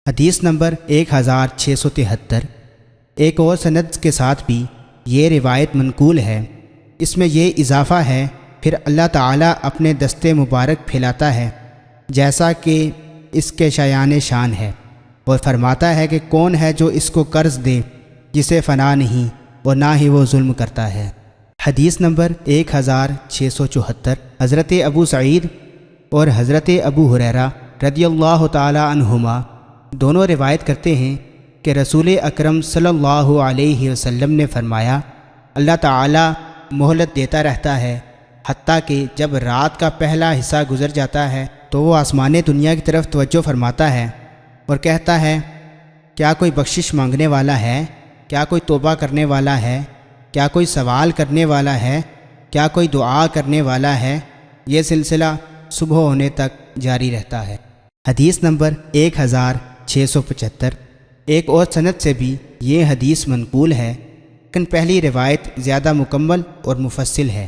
حدیث نمبر 1673۔ ایک اور سند کے ساتھ بھی یہ روایت منقول ہے، اس میں یہ اضافہ ہے، پھر اللہ تعالیٰ اپنے دست مبارک پھیلاتا ہے جیسا کہ اس کے شایان شان ہے، اور فرماتا ہے کہ کون ہے جو اس کو قرض دے جسے فنا نہیں اور نہ ہی وہ ظلم کرتا ہے۔ حدیث نمبر 1674۔ حضرت ابو سعید اور حضرت ابو ہریرہ رضی اللہ تعالی عنہما دونوں روایت کرتے ہیں کہ رسول اکرم صلی اللہ علیہ وسلم نے فرمایا، اللہ تعالیٰ مہلت دیتا رہتا ہے حتیٰ کہ جب رات کا پہلا حصہ گزر جاتا ہے تو وہ آسمان دنیا کی طرف توجہ فرماتا ہے اور کہتا ہے، کیا کوئی بخشش مانگنے والا ہے؟ کیا کوئی توبہ کرنے والا ہے؟ کیا کوئی سوال کرنے والا ہے؟ کیا کوئی دعا کرنے والا ہے؟ یہ سلسلہ صبح ہونے تک جاری رہتا ہے۔ حدیث نمبر 1675۔ ایک اور سند سے بھی یہ حدیث منقول ہے، لیکن پہلی روایت زیادہ مکمل اور مفصل ہے۔